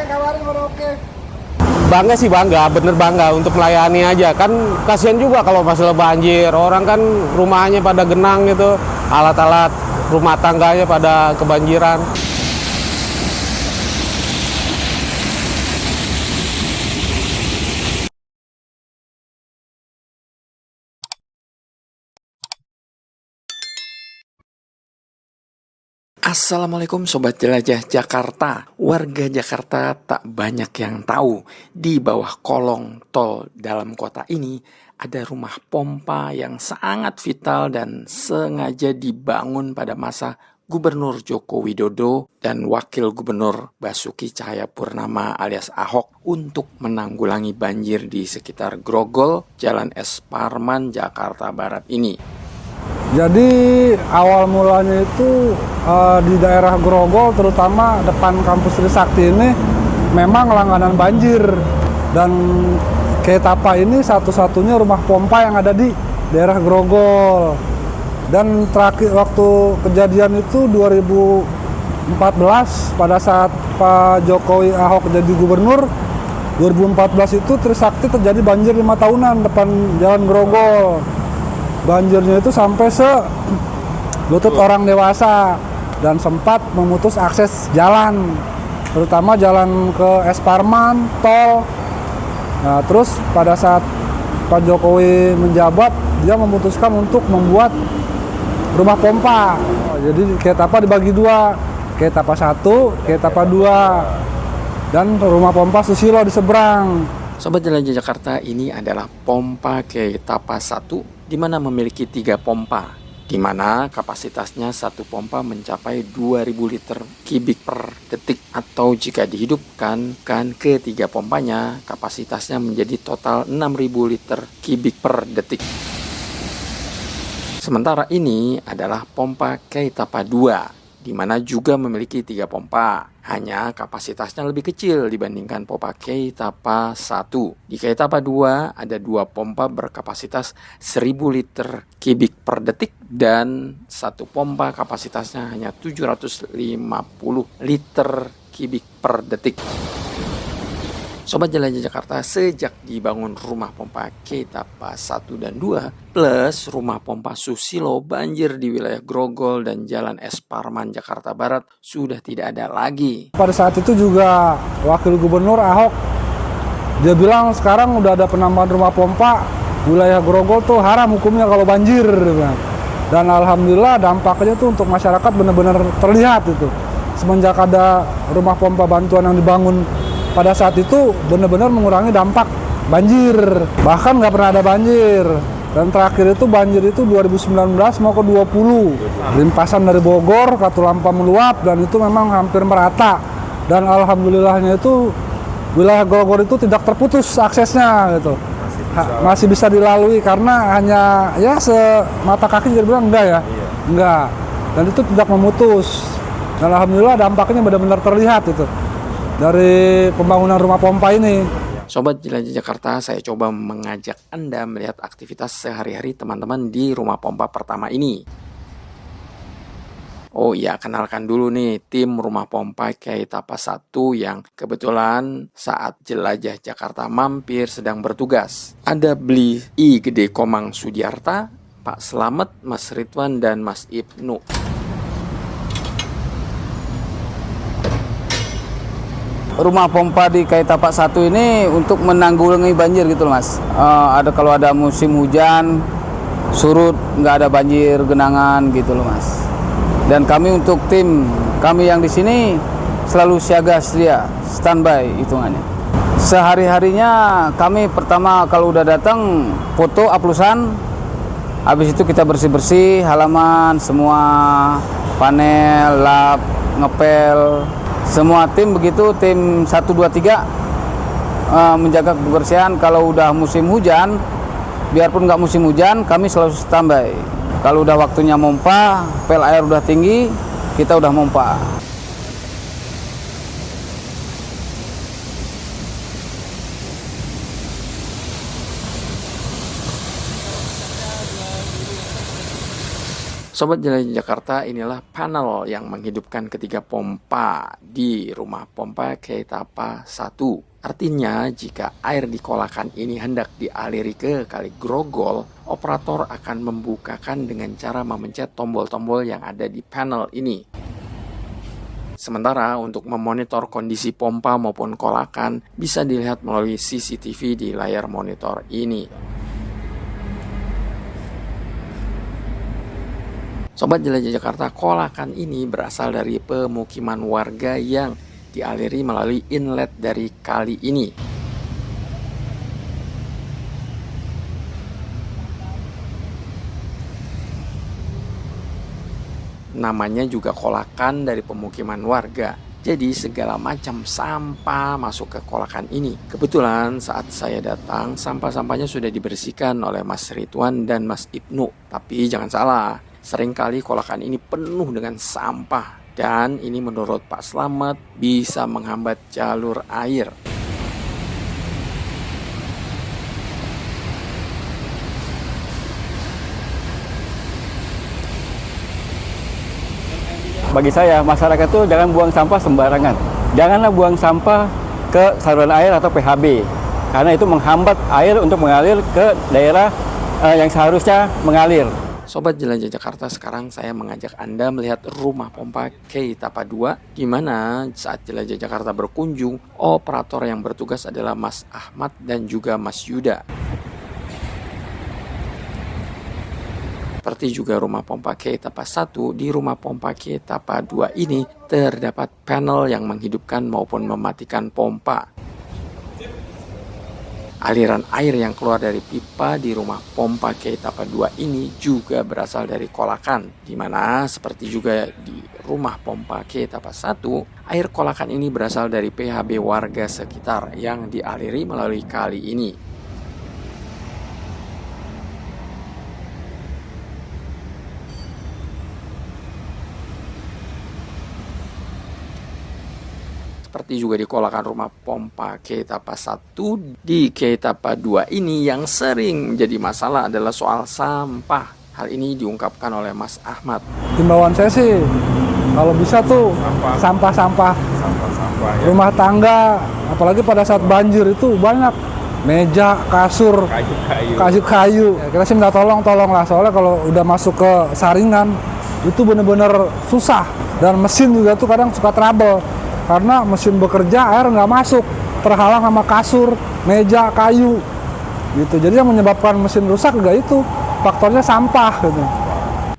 kabarin Merauke. Bangga sih, bangga, bener bangga untuk melayani aja. Kan kasihan juga kalau masalah banjir. Orang kan rumahnya pada genang gitu, alat-alat rumah tangganya pada kebanjiran. Assalamualaikum Sobat Jelajah Jakarta. Warga Jakarta tak banyak yang tahu, di bawah kolong tol dalam kota ini ada rumah pompa yang sangat vital dan sengaja dibangun pada masa Gubernur Joko Widodo dan Wakil Gubernur Basuki Cahayapurnama alias Ahok untuk menanggulangi banjir di sekitar Grogol, Jalan Es Parman, Jakarta Barat ini. Jadi awal mulanya itu di daerah Grogol, terutama depan kampus Trisakti ini memang langganan banjir. Dan Ketapa ini satu-satunya rumah pompa yang ada di daerah Grogol. Dan terakhir waktu kejadian itu 2014 pada saat Pak Jokowi Ahok jadi gubernur, 2014 itu Trisakti terjadi banjir 5 tahunan depan Jalan Grogol. Banjirnya itu sampai lutut orang dewasa dan sempat memutus akses jalan, terutama jalan ke Es Parman, tol. Nah, terus pada saat Pak Jokowi menjabat, dia memutuskan untuk membuat rumah pompa. Jadi Ketapa dibagi dua, Ketapa 1, Ketapa 2, dan rumah pompa Susilo di seberang. Sobat Jelajah Jakarta, ini adalah pompa Ketapa 1 di mana memiliki 3 pompa, di mana kapasitasnya satu pompa mencapai 2000 liter kubik per detik, atau jika dihidupkan kan ke 3 pompanya, kapasitasnya menjadi total 6000 liter kubik per detik. Sementara ini adalah pompa Ketapa 2, di mana juga memiliki 3 pompa. Hanya kapasitasnya lebih kecil dibandingkan pompa Ketapa 1. Di Ketapa 2 ada 2 pompa berkapasitas 1000 liter kubik per detik dan satu pompa kapasitasnya hanya 750 liter kubik per detik. Sobat Jelajah Jakarta, sejak dibangun rumah pompa Ketapa 1 dan 2 plus rumah pompa Susilo, banjir di wilayah Grogol dan Jalan Es Parman, Jakarta Barat sudah tidak ada lagi. Pada saat itu juga Wakil Gubernur Ahok, dia bilang sekarang udah ada penambahan rumah pompa, wilayah Grogol tuh haram hukumnya kalau banjir. Dan alhamdulillah dampaknya tuh untuk masyarakat benar-benar terlihat itu. Semenjak ada rumah pompa bantuan yang dibangun pada saat itu benar-benar mengurangi dampak banjir. Bahkan nggak pernah ada banjir. Dan terakhir itu banjir itu 2019 mau ke 20. Limpasan dari Bogor, Katulampa meluap dan itu memang hampir merata. Dan alhamdulillahnya itu wilayah Grogol itu tidak terputus aksesnya gitu. Masih bisa dilalui karena hanya ya semata kaki jadi bilang enggak ya. Enggak. Dan itu tidak memutus. Dan alhamdulillah dampaknya benar-benar terlihat itu dari pembangunan rumah pompa ini. Sobat Jelajah Jakarta, saya coba mengajak Anda melihat aktivitas sehari-hari teman-teman di rumah pompa pertama ini. Oh iya, kenalkan dulu nih tim rumah pompa Ketapa 1 yang kebetulan saat Jelajah Jakarta mampir sedang bertugas. Ada Bli I Gede Komang Sudiarta, Pak Slamet, Mas Ridwan, dan Mas Ibnu. Rumah pompa di Ketapa 1 ini untuk menanggulangi banjir gitu loh Mas. Kalau ada musim hujan, surut, nggak ada banjir genangan gitu loh Mas. Dan kami untuk tim kami yang di sini selalu siaga sedia, standby hitungannya. Sehari-harinya kami pertama kalau udah datang foto aplusan, habis itu kita bersih-bersih halaman, semua panel, lap, ngepel. Semua tim begitu, tim 1, 2, 3 menjaga kebersihan. Kalau udah musim hujan, biarpun nggak musim hujan, kami selalu standby. Kalau udah waktunya mompa, pel air udah tinggi, kita udah mompa. Sobat Jelajah Jakarta, inilah panel yang menghidupkan ketiga pompa di rumah pompa Keitapa 1. Artinya, jika air di kolakan ini hendak dialiri ke Kali Grogol, operator akan membukakan dengan cara memencet tombol-tombol yang ada di panel ini. Sementara untuk memonitor kondisi pompa maupun kolakan bisa dilihat melalui CCTV di layar monitor ini. Sobat Jelajah Jakarta, kolakan ini berasal dari pemukiman warga yang dialiri melalui inlet dari kali ini. Namanya juga kolakan dari pemukiman warga. Jadi segala macam sampah masuk ke kolakan ini. Kebetulan saat saya datang, sampah-sampahnya sudah dibersihkan oleh Mas Ridwan dan Mas Ibnu. Tapi jangan salah, seringkali kolakan ini penuh dengan sampah. Dan ini menurut Pak Slamet bisa menghambat jalur air. Bagi saya, masyarakat itu jangan buang sampah sembarangan. Janganlah buang sampah ke saluran air atau PHB, karena itu menghambat air untuk mengalir ke daerah yang seharusnya mengalir. Sobat Jelajah Jakarta, sekarang saya mengajak Anda melihat rumah pompa Keitapa 2, di mana saat Jelajah Jakarta berkunjung, operator yang bertugas adalah Mas Ahmad dan juga Mas Yuda. Seperti juga rumah pompa Keitapa 1, di rumah pompa Keitapa 2 ini terdapat panel yang menghidupkan maupun mematikan pompa. Aliran air yang keluar dari pipa di rumah pompa Keitapa 2 ini juga berasal dari kolakan, di mana seperti juga di rumah pompa Keitapa 1, air kolakan ini berasal dari PHB warga sekitar yang dialiri melalui kali ini. Seperti juga di kolakan rumah pompa Keitapa 1, di Keitapa 2 ini yang sering jadi masalah adalah soal sampah. Hal ini diungkapkan oleh Mas Ahmad. Himbauan saya sih, kalau bisa tuh sampah-sampah ya. rumah tangga, apalagi pada saat banjir itu banyak meja, kasur, kayu. Kita sih minta tolong lah, soalnya kalau udah masuk ke saringan itu bener-bener susah. Dan mesin juga tuh kadang suka trouble. Karena mesin bekerja, air nggak masuk, terhalang sama kasur, meja, kayu, gitu. Jadi yang menyebabkan mesin rusak juga itu faktornya sampah, gitu.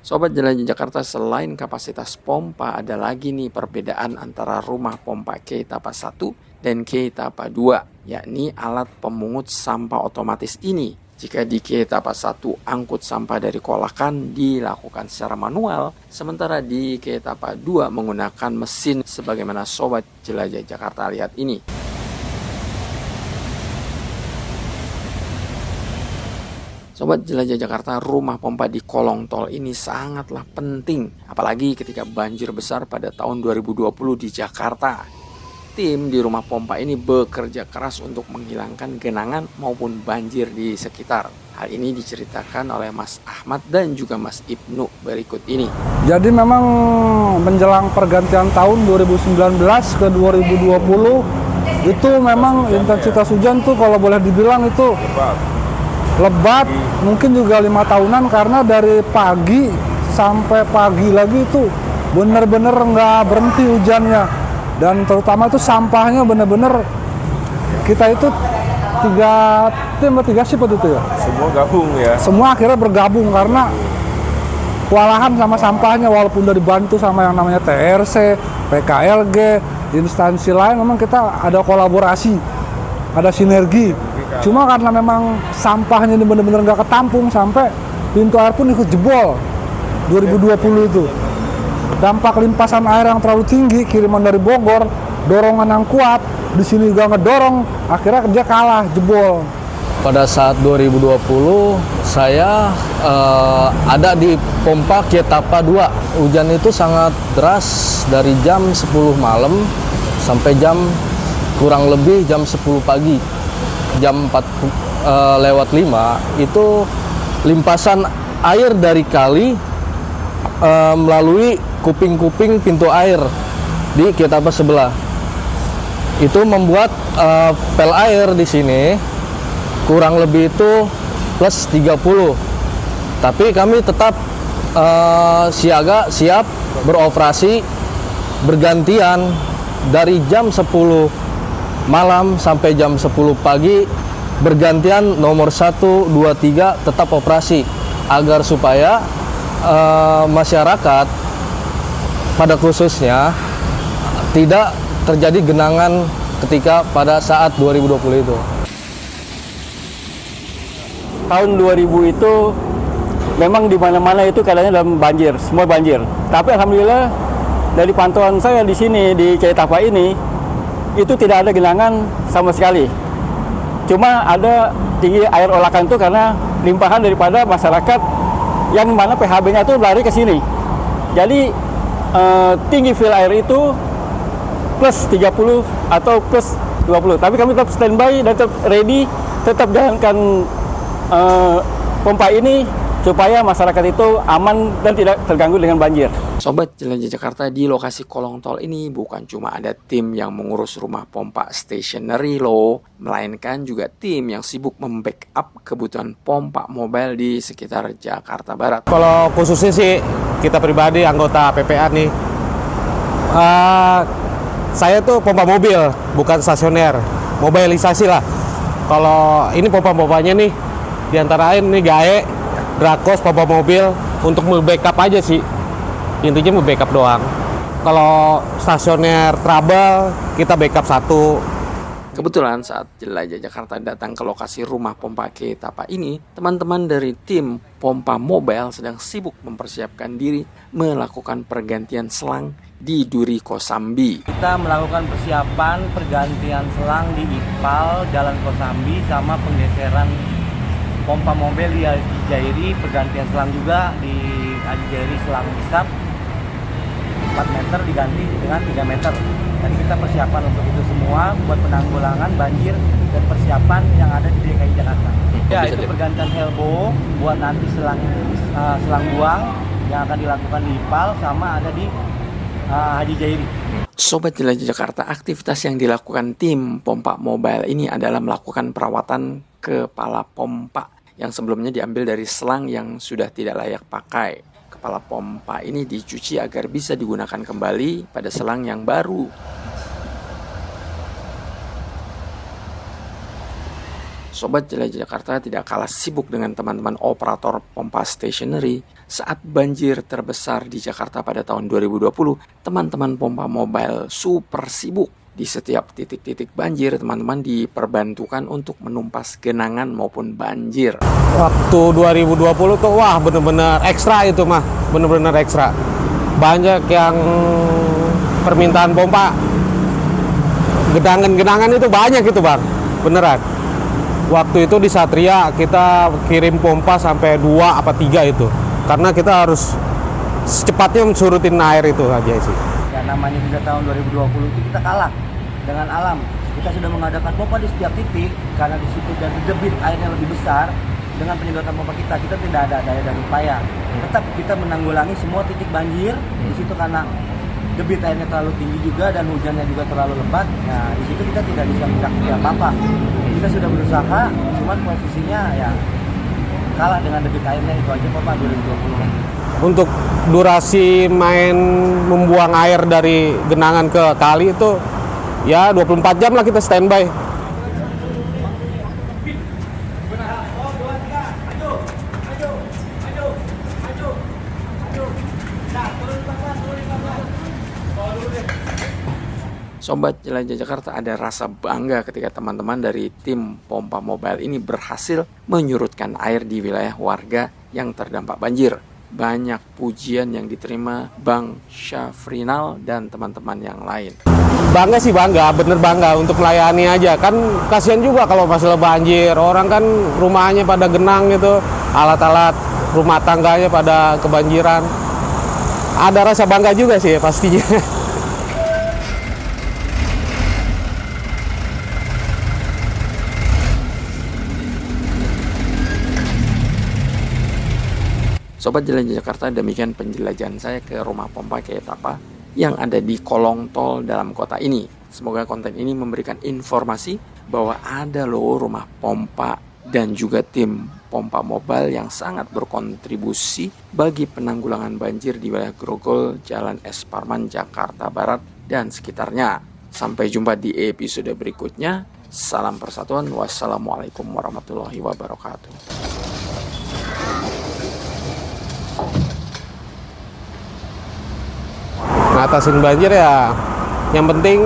Sobat Jelajah Jakarta, selain kapasitas pompa, ada lagi nih perbedaan antara rumah pompa Keitapa 1 dan Keitapa 2, yakni alat pemungut sampah otomatis ini. Jika di Keitapa 1 angkut sampah dari kolakan dilakukan secara manual, sementara di Keitapa 2 menggunakan mesin sebagaimana Sobat Jelajah Jakarta lihat ini. Sobat Jelajah Jakarta, rumah pompa di kolong tol ini sangatlah penting, apalagi ketika banjir besar pada tahun 2020 di Jakarta. Tim di rumah pompa ini bekerja keras untuk menghilangkan genangan maupun banjir di sekitar. Hal ini diceritakan oleh Mas Ahmad dan juga Mas Ibnu berikut ini. Jadi memang menjelang pergantian tahun 2019 ke 2020 itu memang intensitas hujan tuh kalau boleh dibilang itu lebat, mungkin juga 5 tahunan, karena dari pagi sampai pagi lagi itu bener-bener nggak berhenti hujannya. Dan terutama itu sampahnya bener-bener kita itu 3 tim atau 3 shift itu ya. Semua gabung ya. Semua akhirnya bergabung karena kewalahan sama sampahnya, walaupun udah dibantu sama yang namanya TRC, PKLG, instansi lain, memang kita ada kolaborasi, ada sinergi. Cuma karena memang sampahnya ini bener-bener nggak ketampung, sampai pintu air pun ikut jebol 2020 itu. Dampak limpasan air yang terlalu tinggi, kiriman dari Bogor, dorongan yang kuat, di sini juga ngedorong, akhirnya dia kalah, jebol. Pada saat 2020, saya ada di pompa Keitapa 2. Hujan itu sangat deras dari jam 10 malam sampai jam kurang lebih jam 10 pagi. Jam 4 lewat 5 itu limpasan air dari kali melalui kuping-kuping pintu air di Ketapa sebelah. Itu membuat pel air di sini kurang lebih itu plus 30. Tapi kami tetap siap beroperasi bergantian dari jam 10 malam sampai jam 10 pagi, bergantian nomor 1, 2, 3 tetap operasi agar supaya masyarakat pada khususnya tidak terjadi genangan ketika pada saat 2020 itu. Tahun 2000 itu memang di mana-mana itu keadaannya dalam banjir, semua banjir. Tapi alhamdulillah dari pantauan saya di sini di Ketapa ini itu tidak ada genangan sama sekali. Cuma ada tinggi air olakan itu karena limpahan daripada masyarakat yang mana PHB-nya itu lari ke sini. Jadi tinggi fill air itu plus 30 atau plus 20. Tapi kami tetap standby dan tetap ready, tetap jalankan pompa ini supaya masyarakat itu aman dan tidak terganggu dengan banjir. Sobat Jelajah Jakarta, di lokasi kolong tol ini bukan cuma ada tim yang mengurus rumah pompa stationary loh, melainkan juga tim yang sibuk membackup kebutuhan pompa mobile di sekitar Jakarta Barat. Kalau khususnya sih kita pribadi anggota PPA nih, saya tuh pompa mobil, bukan stasioner, mobilisasi lah. Kalau ini pompa-pompanya nih, diantara lain nih Gae, Drakos, pompa mobil untuk membackup aja sih. Intinya membackup doang. Kalau stasioner trouble, kita backup satu. Kebetulan saat Jelajah Jakarta datang ke lokasi rumah pompa Ketapa ini, teman-teman dari tim pompa mobile sedang sibuk mempersiapkan diri melakukan pergantian selang di Duri Kosambi. Kita melakukan persiapan pergantian selang di IPAL Jalan Kosambi sama penggeseran pompa mobil di Jairi, pergantian selang juga di Jairi selang hisap 4 meter diganti dengan 3 meter. Jadi kita persiapan untuk itu semua buat penanggulangan banjir dan persiapan yang ada di DKI Jakarta. Ya, itu pergantian elbow buat nanti selang buang yang akan dilakukan di IPAL sama ada di Haji Jairi. Sobat Jelajah Jakarta, aktivitas yang dilakukan tim pompa mobile ini adalah melakukan perawatan kepala pompa yang sebelumnya diambil dari selang yang sudah tidak layak pakai. Kepala pompa ini dicuci agar bisa digunakan kembali pada selang yang baru. Sobat Jelajah Jakarta tidak kalah sibuk dengan teman-teman operator pompa stationary. Saat banjir terbesar di Jakarta pada tahun 2020, teman-teman pompa mobile super sibuk. Di setiap titik-titik banjir, teman-teman diperbantukan untuk menumpas genangan maupun banjir. Waktu 2020 tuh wah bener-bener ekstra itu mah, bener-bener ekstra. Banyak yang permintaan pompa, genangan-genangan itu banyak itu bang, beneran. Waktu itu di Satria kita kirim pompa sampai 2 apa 3 itu. Karena kita harus secepatnya mensurutin air itu aja sih. Ya namanya juga tahun 2020 itu kita kalah dengan alam. Kita sudah mengadakan pompa di setiap titik karena di situ dari debit airnya lebih besar. Dengan penyedotan pompa kita tidak ada daya dan upaya. Tetap kita menanggulangi semua titik banjir di situ karena debit airnya terlalu tinggi juga dan hujannya juga terlalu lebat. Nah di situ kita tidak bisa mencakup apa-apa. Kita sudah berusaha, cuman posisinya ya kalah dengan debit airnya itu aja pompa 2020. Untuk durasi main membuang air dari genangan ke kali itu ya 24 jam lah kita standby. Sobat Jelajah Jakarta, ada rasa bangga ketika teman-teman dari tim pompa mobile ini berhasil menyurutkan air di wilayah warga yang terdampak banjir. Banyak pujian yang diterima Bang Syafrinal dan teman-teman yang lain. Bangga sih bangga, bener bangga untuk melayani aja. Kan kasihan juga kalau masalah banjir. Orang kan rumahnya pada genang gitu, alat-alat rumah tangganya pada kebanjiran. Ada rasa bangga juga sih pastinya. Sobat Jelajah Jakarta, demikian penjelajahan saya ke rumah pompa Keitapa yang ada di kolong tol dalam kota ini. Semoga konten ini memberikan informasi bahwa ada loh rumah pompa dan juga tim pompa mobile yang sangat berkontribusi bagi penanggulangan banjir di wilayah Grogol, Jalan Es Parman, Jakarta Barat dan sekitarnya. Sampai jumpa di episode berikutnya. Salam persatuan. Wassalamualaikum warahmatullahi wabarakatuh. Ngatasin banjir ya, yang penting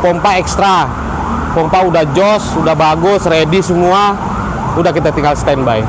pompa ekstra, pompa udah jos, udah bagus, ready semua, udah kita tinggal standby.